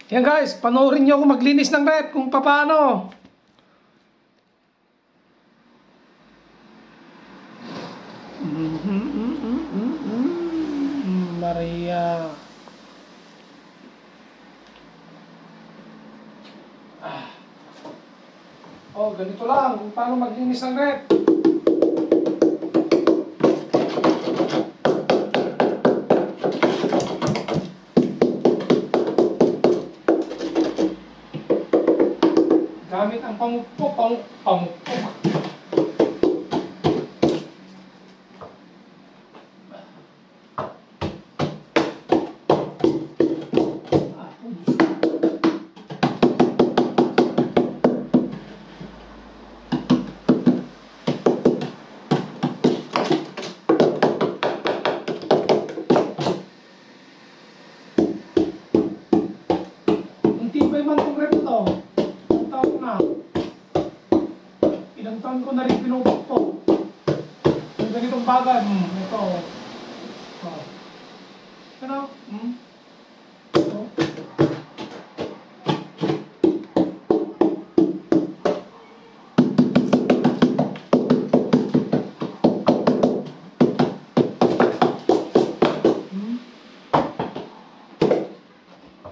Yan guys, panoorin nyo ako maglinis ng rep kung paano. Maria. Oh, ganito lang kung paano maglinis ng rep. Gamit ang pamukpok. Tibay man kong rep ito. Ilang taon na. Ilang taon ko na rin pinupukpok. Yung ganitong bagay. Ito. Oh. Ano? Ito.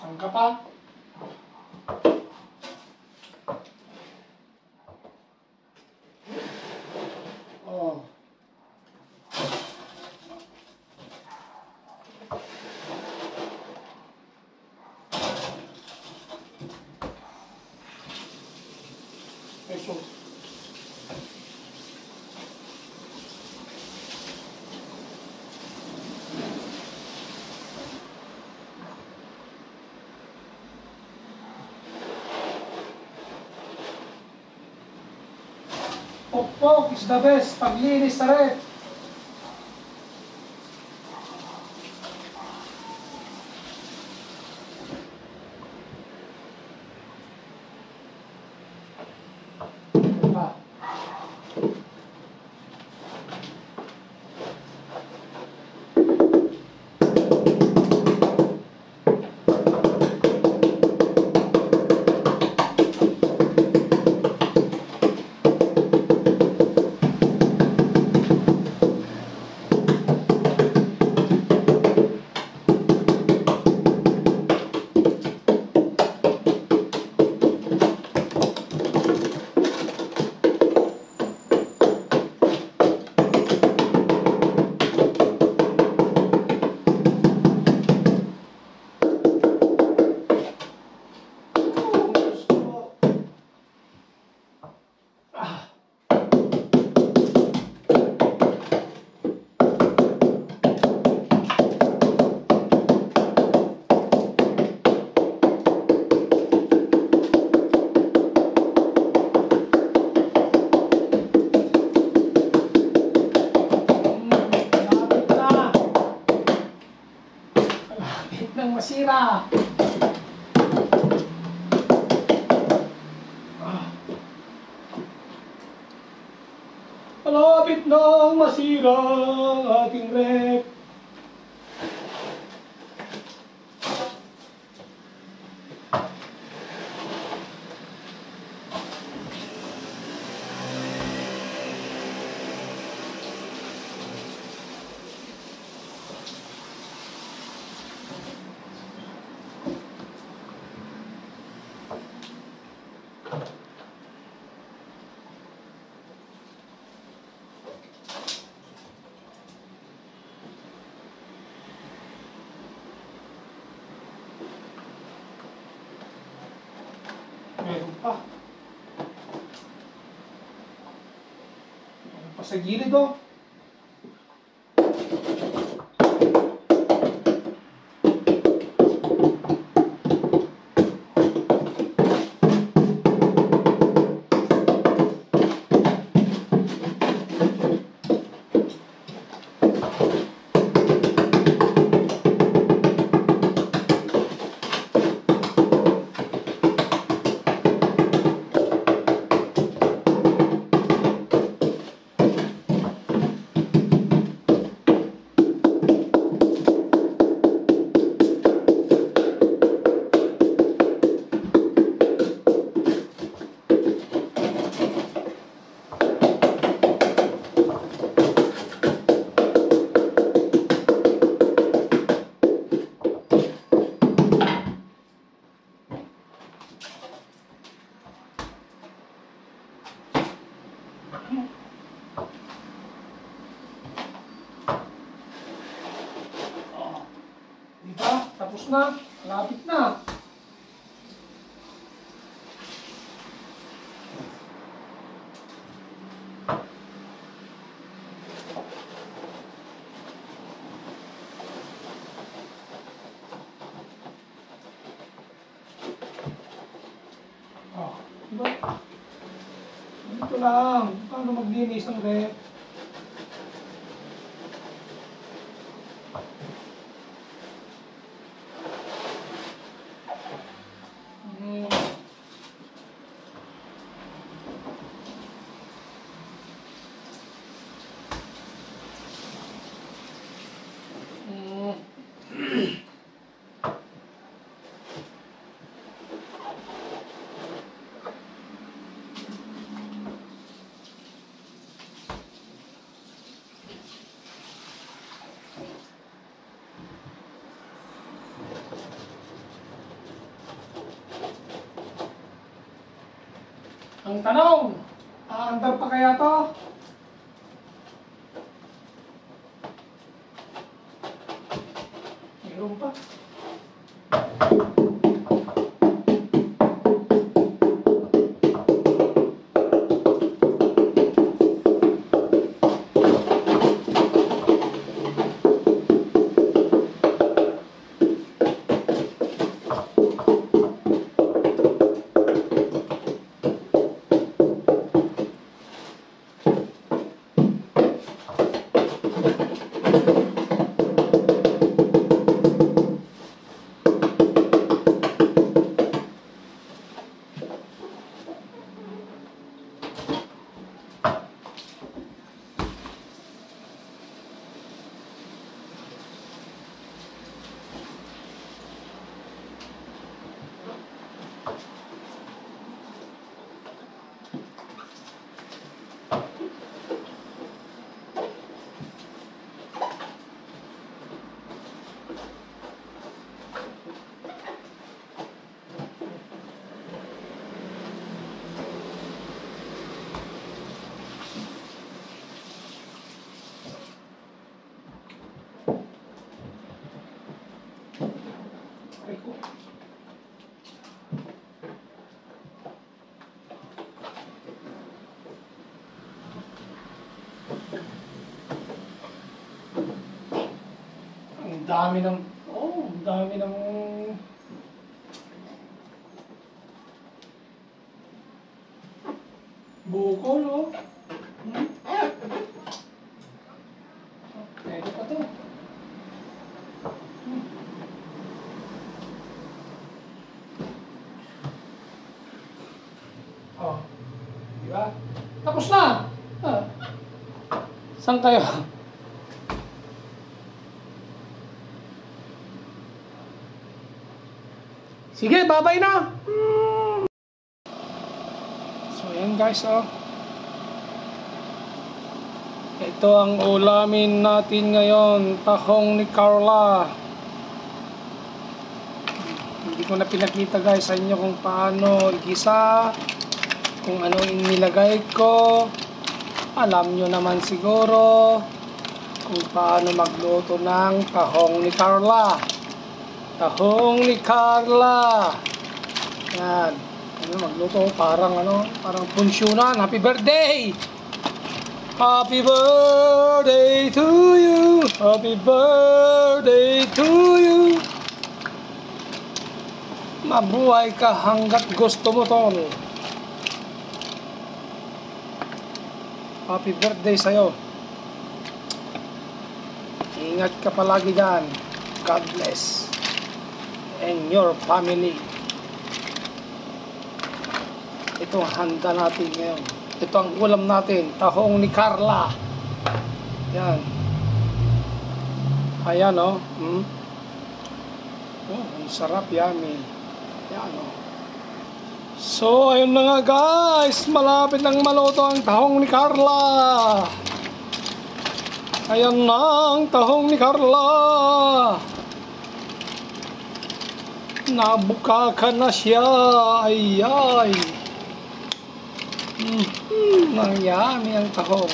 Saan ka pa? Oh. Eso. Pokpok is the best paglinis sa rep. Diba? Nang masira. Malapit nang masira ang ating rep. Meron pa. Meron pa sa gilid oh. Tapos na. Lapit na. Diba? Dito lang. Paano maglinis ng rep? Ang tanong, aandar pa kaya to? Meron pa. Ang dami ng, ang dami ng bukol, oh. Pwede pa to. Oh, diba? Tapos na! Saan kayo? Sige, babay na! So, ayan guys, oh. Ito ang ulamin natin ngayon, tahong ni Carla. Hindi ko na pinakita guys sa inyo kung paano igisa, kung ano inilagay ko. Alam nyo naman siguro kung paano magluto ng tahong ni Carla. Tahong ni Carla. Yan. Ano magluto parang parang punsyonan. Happy birthday! Happy birthday to you. Happy birthday to you. Mabuhay ka hanggat gusto mo, tol. Happy birthday sa'yo. Ingat ka palagi dyan. God bless. And your family. Ito ang handa natin ngayon. Ito ang ulam natin, tahong ni Carla. Yan. Ayan, oh. Oh, ang sarap, yummy. Yan, oh. So, ayun na nga guys. Malapit nang maluto ang tahong ni Carla. Ayan na ang tahong ni Carla. Nabukaka na siya. Ay, ay. Ang yummy ang tahong.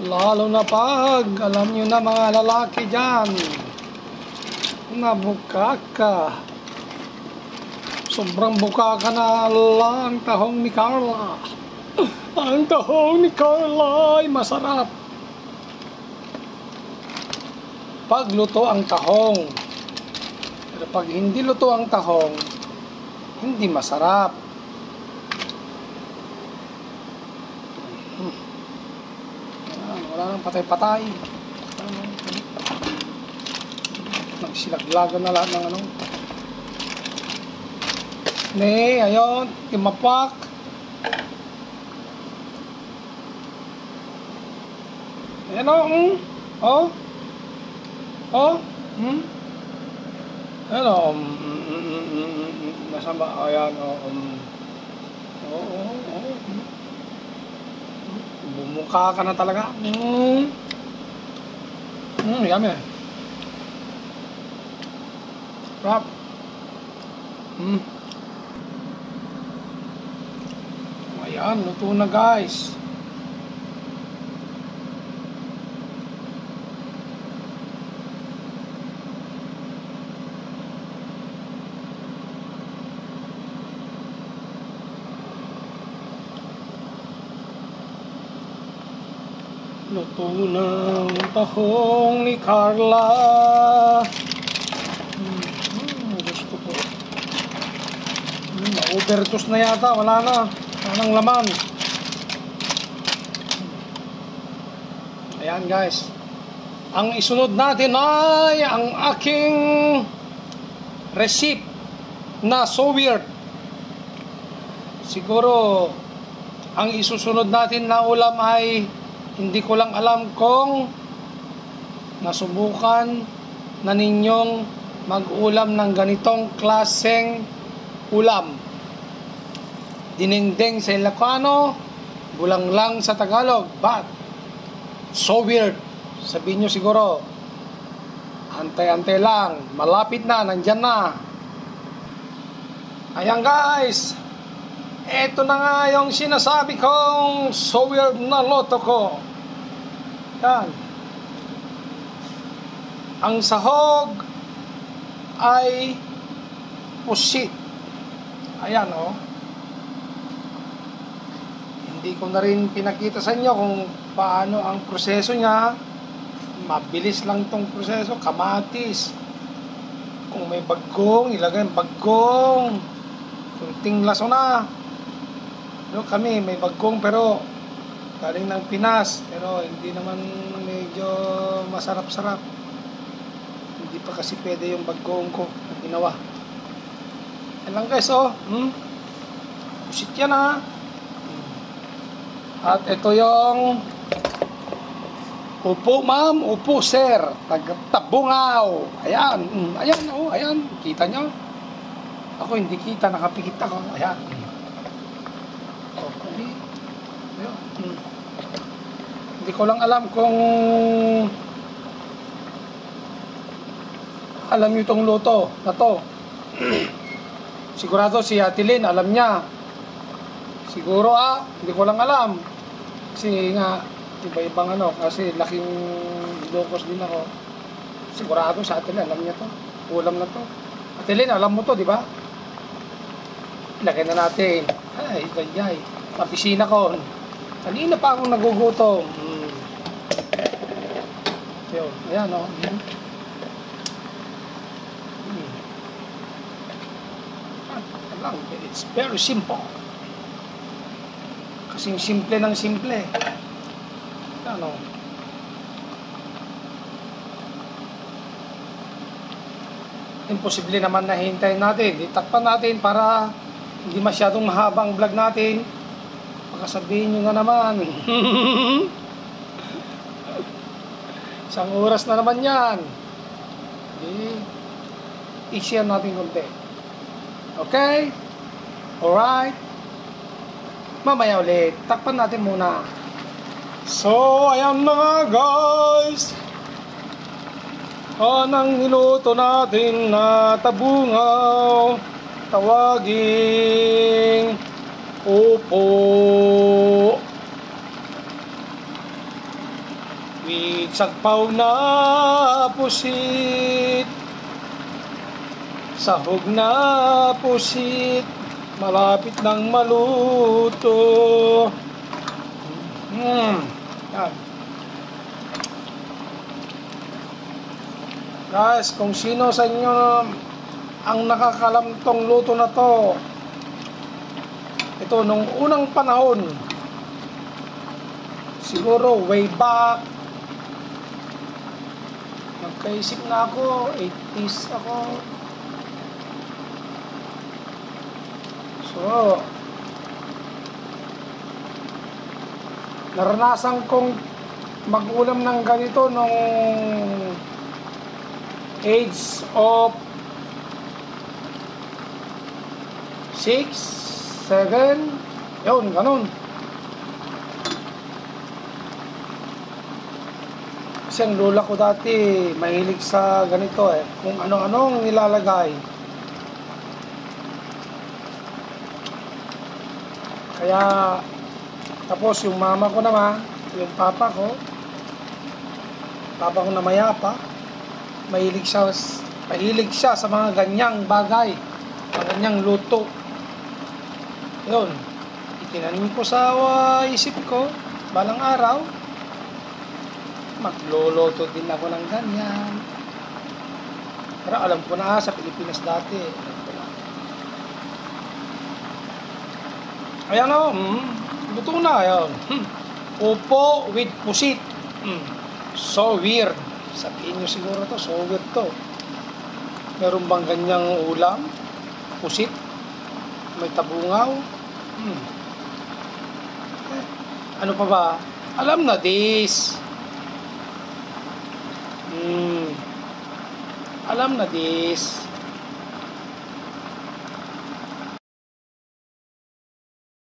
Lalo na pag, alam nyo na mga lalaki dyan, Nabuka ka. Sobrang buka ka na lang tahong ni Carla. Ang tahong ni Carla ay masarap. Pag luto ang tahong. Pero pag hindi luto ang tahong, hindi masarap. Wala nang patay-patay. Nagsilaglagan na lahat ng ano. Ne, ayun, timapak. Ayan o, oh. Oh, ayan o, nasaan ba? Ayan o, bumuka ka na talaga. Yummy. Wrap. Ayan, luto na guys. Luto ng tahong ni Carla. Gusto ko. Na-overdose na yata. Wala na. Wala nang laman. Ayan guys. Ang isunod natin ay ang aking recipe na so weird. Siguro ang isusunod natin na ulam ay hindi ko lang alam kung nasubukan na ninyong mag-ulam ng ganitong klaseng ulam. Dinengdeng sa Ilocano, bulanglang sa Tagalog, but so weird. Sabihin nyo siguro, antay-antay lang, malapit na, nandyan na. Ayan guys, eto na nga yung sinasabi kong so weird na loto ko. Yan. Ang sahog ay pusit. Ayan o. Hindi ko na rin pinakita sa inyo kung paano ang proseso niya. Mabilis lang itong proseso. Kamatis. Kung may bagong, ilagay ang bagong. Kunting laso na. Kami may bagong pero galing ng Pinas, pero hindi naman medyo masarap-sarap. Hindi pa kasi pwede yung bagong ko na ginawa. Yan lang guys, oh. Pusit yan ha. At ito yung upo ma'am, upo sir, tabungaw. Ayan, ayan oh, ayan. Kita nyo? Ako hindi kita, nakapikit ako. Ayan. Okay. Hindi ko lang alam kung alam nyo itong luto na to. Sigurado si Ate Lynn alam niya. Siguro hindi ko lang alam. Kasi nga iba-ibang ano, kasi laking Ilocos din ako. Sigurado si Ate Lynn alam niya to. Ulam na to. Ate Lynn, alam mo to, di ba? Lagyan na natin. Ay, gayay. Papisina ko. Kanina pa akong nagugutom. Yun. Ayan, o. It's very simple. Kasing simple ng simple. Ano? Imposible naman na hintayin natin. Itakpan natin para hindi masyadong mahaba ang vlog natin. Baka sabihin nyo na naman. Isang oras na naman yan. I-share natin konti. Okay? Alright? Mamaya ulit. Takpan natin muna. So, ayan na nga guys. Anang niluto natin na tabungaw. Tawaging upo. With sagpaw na pusit. Sahog na pusit, malapit nang maluto. Yan. Guys, kung sino sa inyo ang nakakalam tong luto na to, ito nung unang panahon, siguro way back, nagkaisip na ako, 80s ako. So, naranasan kong mag-ulam ng ganito nung age of 6, 7, yun, ganun. Kasi ang lola ko dati mahilig sa ganito kung ano-anong nilalagay. Kaya tapos yung mama ko naman, yung papa ko na mayapa, mahilig siya sa mga ganyang bagay, mga ganyang luto. Yun, itinanim ko sa isip ko, balang araw magluluto din ako ng ganyan. Pero alam ko na sa Pilipinas dati, ayan o, luto na yun. Upo with pusit. So weird. Sabihin nyo siguro to, so weird to. Meron bang ganyang ulam? Pusit? May tabungaw? Ano pa ba? Alam na this. Alam na this.